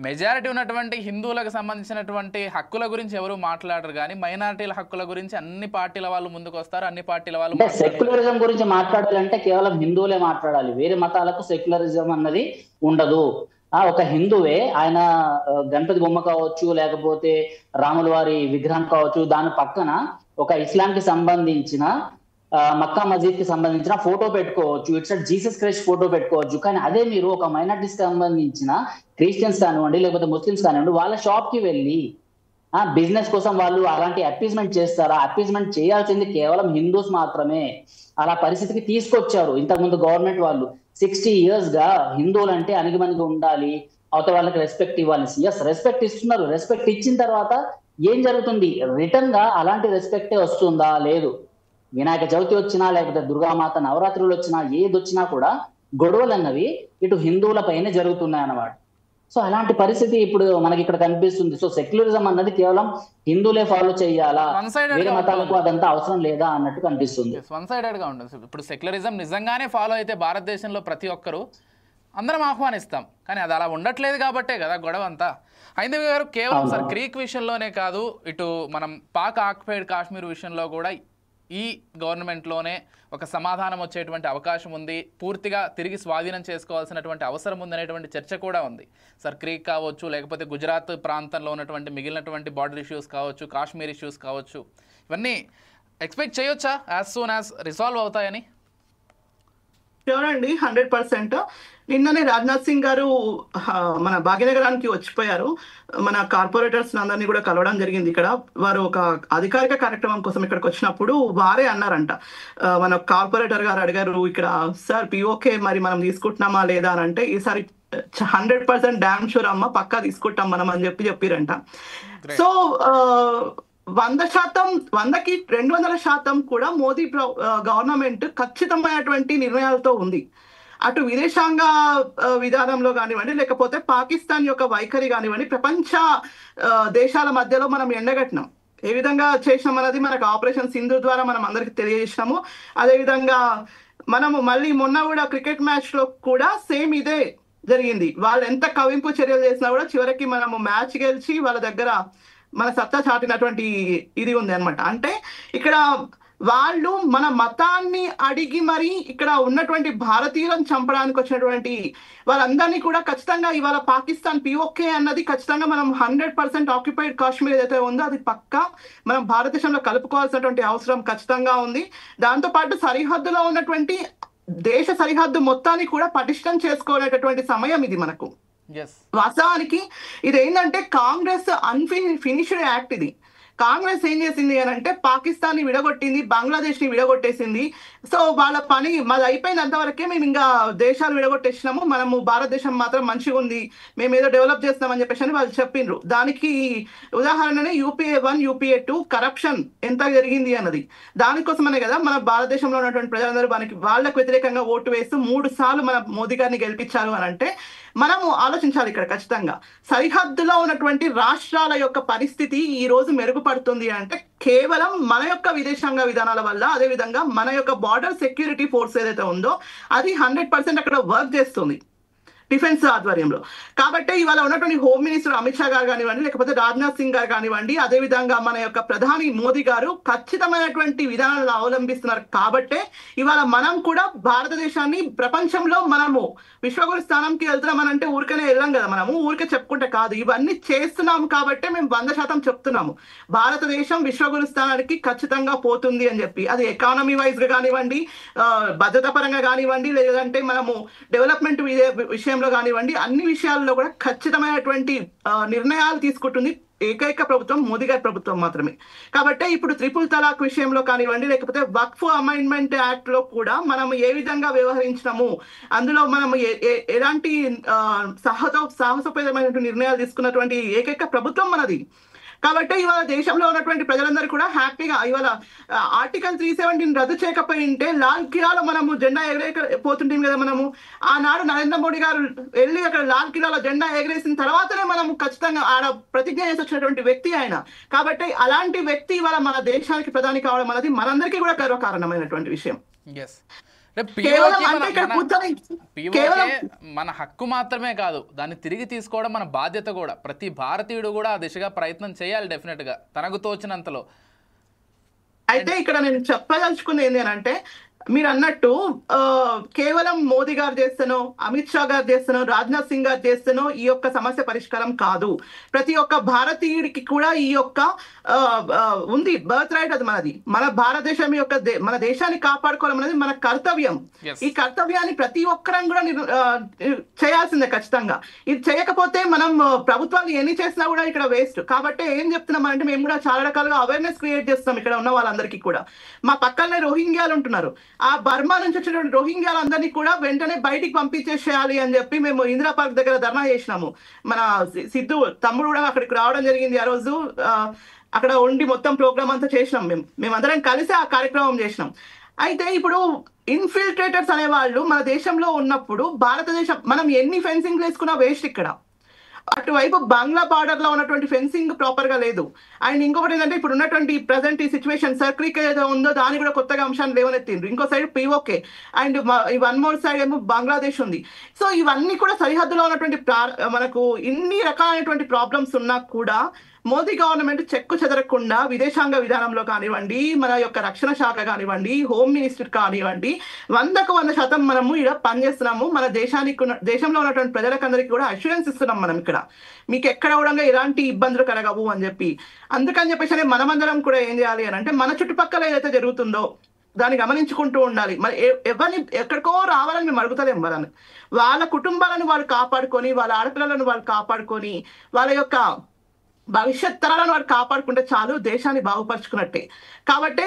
Majority ఉన్నటువంటి హిందువులకు సంబంధించినటువంటి హక్కుల గురించి ఎవరు మాట్లాడరు, కానీ మైనారిటీల హక్కుల గురించి అన్ని పార్టీల వాళ్ళు ముందుకు వస్తారు, అన్ని పార్టీల వాళ్ళు అంటే సెక్యులరిజం గురించి మాట్లాడాలంటే కేవలం హిందువులే మాట్లాడాలి, వేరే మతాలకు సెక్యులరిజం అన్నది ఉండదు. ఒక హిందువే ఆయన గణపతి బొమ్మ కావచ్చు, లేకపోతే రాముల వారి విగ్రహం కావచ్చు, దాని పక్కన ఒక ఇస్లాం కి సంబంధించిన మక్కా మసీద్ కి సంబంధించిన ఫోటో పెట్టుకోవచ్చు, ఇట్స్ జీసస్ క్రైస్ట్ ఫోటో పెట్టుకోవచ్చు. కానీ అదే మీరు ఒక మైనారిటీస్ కి సంబంధించిన క్రిస్టియన్స్ కానివ్వండి, లేకపోతే ముస్లిమ్స్ కానివ్వండి, వాళ్ళ షాప్ కి వెళ్ళి బిజినెస్ కోసం వాళ్ళు అలాంటి అప్పీజ్మెంట్ చేస్తారా? అప్పీజ్మెంట్ చేయాల్సింది కేవలం హిందూస్ మాత్రమే. అలా పరిస్థితికి తీసుకొచ్చారు ఇంతకుముందు గవర్నమెంట్ వాళ్ళు. 60 years గా హిందువులు అంటే అణిగిమణిగి ఉండాలి, అవతల వాళ్ళకి రెస్పెక్ట్ ఇవ్వాలి. ఎస్, రెస్పెక్ట్ ఇస్తున్నారు. రెస్పెక్ట్ ఇచ్చిన తర్వాత ఏం జరుగుతుంది? రిటర్న్ గా అలాంటి రెస్పెక్టే వస్తుందా? లేదు. వినాయక చవితి వచ్చినా, లేకపోతే దుర్గామాత నవరాత్రులు వచ్చినా, ఏది వచ్చినా కూడా గొడవలు అన్నవి ఇటు హిందువుల పైనే జరుగుతున్నాయి అన్నమాట. సో అలాంటి పరిస్థితి ఇప్పుడు మనకి ఇక్కడ కనిపిస్తుంది. సో సెక్యులరిజం అన్నది కేవలం హిందువులే ఫాలో చేయాలా, వేరే మతాలకు అదంతా అవసరం లేదా అన్నట్టు కనిపిస్తుంది. వన్ సైడెడ్ గా ఉంటుంది. ఇప్పుడు సెక్యులరిజం నిజంగానే ఫాలో అయితే భారతదేశంలో ప్రతి ఒక్కరు అందరం ఆహ్వానిస్తాం, కానీ అది అలా ఉండట్లేదు కాబట్టే కదా గొడవ అంతా. హైందవి గారు, కేవలం సార్ క్రీక్ విషయంలోనే కాదు, ఇటు మనం పాక్ ఆక్యుపైడ్ కాశ్మీర్ విషయంలో కూడా ఈ గవర్నమెంట్లోనే ఒక సమాధానం వచ్చేటువంటి అవకాశం ఉంది, పూర్తిగా తిరిగి స్వాధీనం చేసుకోవాల్సినటువంటి అవసరం ఉందనేటువంటి చర్చ కూడా ఉంది. సార్ క్రీక్ కావచ్చు, లేకపోతే గుజరాత్ ప్రాంతంలో ఉన్నటువంటి మిగిలినటువంటి బార్డర్ ఇష్యూస్ కావచ్చు, కాశ్మీర్ ఇష్యూస్ కావచ్చు, ఇవన్నీ ఎక్స్పెక్ట్ చేయొచ్చా యాజ్ సూన్ యాజ్ రిసాల్వ్ అవుతాయని? ష్యూర్ అండి, 100%. నిన్ననే రాజ్నాథ్ సింగ్ గారు మన భాగ్యనగరానికి వచ్చిపోయారు. మన కార్పొరేటర్స్ అందరినీ కూడా కలవడం జరిగింది. ఇక్కడ వారు ఒక అధికారిక కార్యక్రమం కోసం ఇక్కడికి వచ్చినప్పుడు వారే అన్నారంట, మన కార్పొరేటర్ గారు అడిగారు ఇక్కడ, సార్ పిఓకే మరి మనం తీసుకుంటున్నామా లేదా అని అంటే, ఈసారి 100% డామ్ షూర్ అమ్మ, పక్కా తీసుకుంటాం మనం అని చెప్పిరంట. సో 100%, 100కి 200% కూడా మోదీ గవర్నమెంట్ ఖచ్చితమైనటువంటి నిర్ణయాలతో ఉంది. అటు విదేశాంగ విధానంలో కానివ్వండి, లేకపోతే పాకిస్తాన్ యొక్క వైఖరి కానివ్వండి, ప్రపంచ దేశాల మధ్యలో మనం ఎండగట్టినాం. ఏ విధంగా చేసినాం అన్నది మనకు ఆపరేషన్ సింధు ద్వారా మనం అందరికి తెలియజేసినాము. అదేవిధంగా మనము మళ్ళీ మొన్న కూడా క్రికెట్ మ్యాచ్ లో కూడా సేమ్ ఇదే జరిగింది. వాళ్ళు ఎంత కవింపు చర్యలు చేసినా కూడా చివరికి మనము మ్యాచ్ గెలిచి వాళ్ళ దగ్గర మన సత్తా చాటినటువంటి ఇది ఉంది అనమాట. అంటే ఇక్కడ వాళ్ళు మన మతాన్ని అడిగి మరి ఇక్కడ ఉన్నటువంటి భారతీయులను చంపడానికి వచ్చినటువంటి వాళ్ళందరినీ కూడా ఖచ్చితంగా ఇవాళ పాకిస్తాన్ పిఓకే అన్నది ఖచ్చితంగా మనం 100% ఆక్యుపైడ్ కాశ్మీర్ ఏదైతే ఉందో అది పక్కా మనం భారతదేశంలో కలుపుకోవాల్సినటువంటి అవసరం ఖచ్చితంగా ఉంది. దాంతోపాటు సరిహద్దులో ఉన్నటువంటి దేశ సరిహద్దు మొత్తాన్ని కూడా పటిష్టం చేసుకోలేటటువంటి సమయం ఇది మనకు. వాస్తవానికి ఇది ఏంటంటే కాంగ్రెస్ అన్ఫినిష్డ్ యాక్ట్. ఇది కాంగ్రెస్ ఏం చేసింది అని అంటే పాకిస్తాన్ ని విడగొట్టింది, బంగ్లాదేశ్ ని విడగొట్టేసింది. సో వాళ్ళ పని మాది అయిపోయినంత వరకే మేము ఇంకా దేశాలు విడగొట్టేసినాము, మనము భారతదేశం మాత్రం మంచిగా ఉంది, మేము ఏదో డెవలప్ చేస్తామని చెప్పేసి అని వాళ్ళు చెప్పిండ్రు. దానికి ఉదాహరణనే UPA 1 UPA 2 కరప్షన్ ఎంత జరిగింది అన్నది. దానికోసమనే కదా మన భారతదేశంలో ఉన్నటువంటి ప్రజలందరూ వాళ్ళకు వ్యతిరేకంగా ఓటు వేస్తూ 3 సార్లు మన మోదీ గారిని గెలిపించారు అని అంటే మనము ఆలోచించాలి. ఇక్కడ ఖచ్చితంగా సరిహద్దులో ఉన్నటువంటి రాష్ట్రాల యొక్క పరిస్థితి ఈ రోజు మెరుగుపడుతుంది అంటే కేవలం మన యొక్క విదేశాంగ విధానాల వల్ల, అదేవిధంగా మన యొక్క బార్డర్ సెక్యూరిటీ ఫోర్స్ ఏదైతే ఉందో అది 100% అక్కడ వర్క్ చేస్తుంది డిఫెన్స్ ఆధ్వర్యంలో. కాబట్టి ఇవాళ ఉన్నటువంటి హోమ్ మినిస్టర్ అమిత్ షా గారు కానివ్వండి, లేకపోతే రాజ్నాథ్ సింగ్ గారు కానివ్వండి, అదేవిధంగా మన యొక్క ప్రధాని మోదీ గారు ఖచ్చితమైనటువంటి విధానాలను అవలంబిస్తున్నారు. కాబట్టే ఇవాళ మనం కూడా భారతదేశాన్ని ప్రపంచంలో మనము విశ్వగురు స్థానంకి వెళ్తున్నామనంటే ఊరికనే వెళ్ళాం కదా, మనము ఊరికే చెప్పుకుంటే కాదు, ఇవన్నీ చేస్తున్నాము కాబట్టే మేము 100% చెప్తున్నాము భారతదేశం విశ్వగురు స్థానానికి ఖచ్చితంగా పోతుంది అని చెప్పి. అది ఎకానమీ వైజ్ గా కానివ్వండి, భద్రతా పరంగా కానివ్వండి, లేదంటే మనము డెవలప్మెంట్ విషయం కానివ్వండి, అన్ని విషయాల్లో కూడా ఖచ్చితమైనటువంటి నిర్ణయాలు తీసుకుంటుంది ఏకైక ప్రభుత్వం మోదీ గారి ప్రభుత్వం మాత్రమే. కాబట్టి ఇప్పుడు ట్రిపుల్ తలాక్ విషయంలో కానివ్వండి, లేకపోతే వక్ఫ్ అమెండ్మెంట్ యాక్ట్ లో కూడా మనం ఏ విధంగా వ్యవహరించినాము, అందులో మనం ఎలాంటి సాహసోపేతమైనటువంటి నిర్ణయాలు తీసుకున్నటువంటి ఏకైక ప్రభుత్వం మనది. కాబట్టి ఇవాళ దేశంలో ఉన్నటువంటి ప్రజలందరూ కూడా హ్యాపీగా ఇవాళ ఆర్టికల్ 370 రద్దు చేయకపోయి ఉంటే లాల్ కిలాలో మనము జెండా ఎగరేకపోతుంటాం కదా. మనము ఆనాడు నరేంద్ర మోడీ గారు వెళ్ళి అక్కడ లాల్ కిలాలో జెండా ఎగరేసిన తర్వాతనే మనము ఖచ్చితంగా ఆడ ప్రతిజ్ఞ చేసి వచ్చినటువంటి వ్యక్తి ఆయన. కాబట్టి అలాంటి వ్యక్తి ఇవాళ మన దేశానికి ప్రధాని కావడం అనేది మనందరికీ కూడా గర్వకారణమైనటువంటి విషయం. కేవలం అంటే ఇక్కడ కూర్చొని కేవలం మన హక్కు మాత్రమే కాదు, దాన్ని తిరిగి తీసుకోవడం మన బాధ్యత కూడా. ప్రతి భారతీయుడు కూడా ఆ దిశగా ప్రయత్నం చేయాలి డెఫినెట్ గా తనకు తోచినంతలో. అయితే ఇక్కడ నేను చెప్పదలుచుకుంది ఏంటి అని అంటే, మీరు అన్నట్టు కేవలం మోదీ గారు చేస్తేనో, అమిత్ షా గారు చేస్తేనో, రాజ్నాథ్ సింగ్ గారు చేస్తేనో ఈ యొక్క సమస్య పరిష్కారం కాదు. ప్రతి ఒక్క భారతీయుడికి కూడా ఈ యొక్క ఉంది బర్త్ రైట్, అది మనది. మన భారతదేశం యొక్క మన దేశాన్ని కాపాడుకోవడం అనేది మన కర్తవ్యం. ఈ కర్తవ్యాన్ని ప్రతి ఒక్కరం కూడా చేయాల్సిందే ఖచ్చితంగా. ఇది చేయకపోతే మనం ప్రభుత్వాలు ఎన్ని చేసినా కూడా ఇక్కడ వేస్ట్. కాబట్టి ఏం చెప్తున్నాం అంటే, మేము కూడా చాలా రకాలుగా అవేర్నెస్ క్రియేట్ చేస్తున్నాం ఇక్కడ ఉన్న వాళ్ళందరికీ కూడా. మా పక్కనే రోహింగ్యాలు ఉంటున్నారు, ఆ బర్మా నుంచి వచ్చినటువంటి రోహింగ్యాలందరినీ కూడా వెంటనే బయటికి పంపించేసేయాలి అని చెప్పి మేము ఇందిరా పార్క్ దగ్గర ధర్నా చేసినాము. మన సిద్ధు తమ్ముడు కూడా అక్కడికి రావడం జరిగింది. ఆ రోజు అక్కడ ఉండి మొత్తం ప్రోగ్రామ్ అంతా చేసినాం. మేమందరం కలిసి ఆ కార్యక్రమం చేసినాం. అయితే ఇప్పుడు ఇన్ఫిల్ట్రేటర్స్ అనే వాళ్ళు మన దేశంలో ఉన్నప్పుడు భారతదేశం మనం ఎన్ని ఫెన్సింగ్ వేసుకున్నా వేస్ట్. ఇక్కడ అటువైపు బంగ్లా బార్డర్ లో ఉన్నటువంటి ఫెన్సింగ్ ప్రాపర్ గా లేదు. అండ్ ఇంకొకటి ఏంటంటే, ఇప్పుడు ఉన్నటువంటి ప్రజెంట్ ఈ సిచ్యువేషన్ సర్క్రిక్ ఏదో ఉందో దాని కూడా కొత్తగా అంశాన్ని లేవనెత్తిండ్రు. ఇంకో side PoK and one more side ఏమో బంగ్లాదేశ్ ఉంది. సో ఇవన్నీ కూడా సరిహద్దులో ఉన్నటువంటి మనకు ఇన్ని రకాలైనటువంటి ప్రాబ్లమ్స్ ఉన్నా కూడా మోదీ గవర్నమెంట్ చెక్కు చెదరకుండా విదేశాంగ విధానంలో కానివ్వండి, మన యొక్క రక్షణ శాఖ కానివ్వండి, హోమ్ మినిస్టర్ కానివ్వండి, 100% మనము ఇక్కడ పనిచేస్తున్నాము. మన దేశంలో ఉన్నటువంటి ప్రజలకందరికీ కూడా అష్యూరెన్స్ ఇస్తున్నాం మనం ఇక్కడ, మీకు ఎక్కడ కూడా ఎలాంటి ఇబ్బందులు కలగవు అని చెప్పి. అందుకని చెప్పేసి మనమందరం కూడా ఏం చేయాలి అని అంటే, మన చుట్టుపక్కల ఏదైతే జరుగుతుందో దాన్ని గమనించుకుంటూ ఉండాలి. మరి ఎవరిని ఎక్కడికో రావాలని మేము అడుగుతలేము వాళ్ళని. వాళ్ళ కుటుంబాలను వాళ్ళు కాపాడుకొని, వాళ్ళ ఆడపిల్లలను వాళ్ళు కాపాడుకొని, వాళ్ళ యొక్క భవిష్యత్ తరాలను వాడు కాపాడుకుంటే చాలు, దేశాన్ని బాగుపరుచుకున్నట్టే. కాబట్టి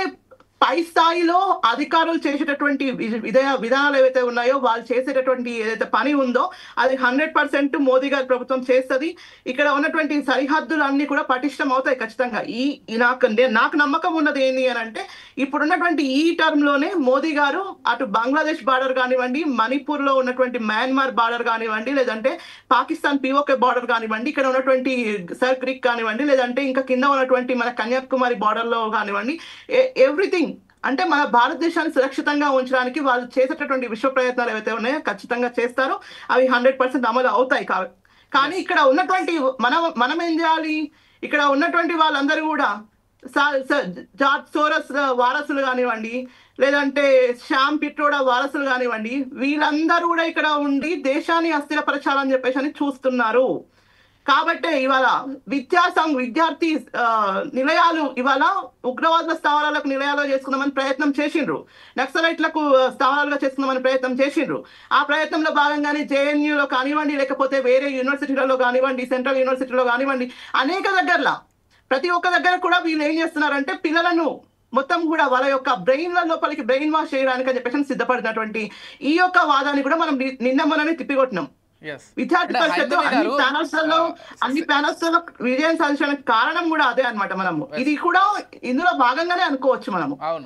పై స్థాయిలో అధికారులు చేసేటటువంటి విధానాలు ఏవైతే ఉన్నాయో, వాళ్ళు చేసేటటువంటి ఏదైతే పని ఉందో అది 100% మోదీ గారి ప్రభుత్వం చేస్తుంది. ఇక్కడ ఉన్నటువంటి సరిహద్దులు అన్ని కూడా పటిష్టం అవుతాయి ఖచ్చితంగా. నాకు నమ్మకం ఉన్నది ఏంటి అని అంటే, ఇప్పుడున్నటువంటి ఈ టర్మ్ లోనే మోదీ గారు అటు బంగ్లాదేశ్ బార్డర్ కానివ్వండి, మణిపూర్ లో ఉన్నటువంటి మయన్మార్ బార్డర్ కానివ్వండి, లేదంటే పాకిస్తాన్ పిఓకే బార్డర్ కానివ్వండి, ఇక్కడ ఉన్నటువంటి సర్ క్రిక్ కానివ్వండి, లేదంటే ఇంకా కింద ఉన్నటువంటి మన కన్యాకుమారి బార్డర్ లో కానివ్వండి, ఎవ్రీథింగ్ అంటే మన భారతదేశాన్ని సురక్షితంగా ఉంచడానికి వాళ్ళు చేసేటటువంటి విశ్వ ప్రయత్నాలు ఏవైతే ఉన్నాయో ఖచ్చితంగా చేస్తారు. అవి 100% అమలు అవుతాయి. కానీ ఇక్కడ ఉన్నటువంటి మనం ఏం చేయాలి, ఇక్కడ ఉన్నటువంటి వాళ్ళందరూ కూడా జార్జ్ సోరస్ వారసులు కానివ్వండి, లేదంటే శ్యామ్ పిట్రోడా వారసులు కానివ్వండి, వీళ్ళందరూ కూడా ఇక్కడ ఉండి దేశాన్ని అస్థిరపరచాలని చెప్పేసి అని చూస్తున్నారు. కాబట్టి ఇవాళ విద్యార్థి నిలయాలు ఇవాళ ఉగ్రవాదుల స్థావరాలకు నిలయాలు చేసుకుందామని ప్రయత్నం చేసిండ్రు, నక్సలైట్లకు స్థావరాలుగా చేసుకుందామని ప్రయత్నం చేసిండ్రు. ఆ ప్రయత్నంలో భాగంగానే జేఎన్యూలో కానివ్వండి, లేకపోతే వేరే యూనివర్సిటీలలో కానివ్వండి, సెంట్రల్ యూనివర్సిటీలో కానివ్వండి, అనేక దగ్గరలో ప్రతి ఒక్క దగ్గర కూడా వీళ్ళు ఏం చేస్తున్నారంటే, పిల్లలను మొత్తం కూడా వాళ్ళ యొక్క బ్రెయిన్ల లోపలికి బ్రెయిన్ వాష్ చేయడానికి అని చెప్పేసి సిద్ధపడినటువంటి ఈ యొక్క వాదాన్ని కూడా మనం నిన్న మొన్ననే తిప్పికొట్టినాం. విద్యార్థి పరిషత్తు అన్ని ప్యానల్స్ లో విజయం సాధించడానికి కారణం కూడా అదే అన్నమాట. మనము ఇది కూడా ఇందులో భాగంగానే అనుకోవచ్చు మనము. అవును,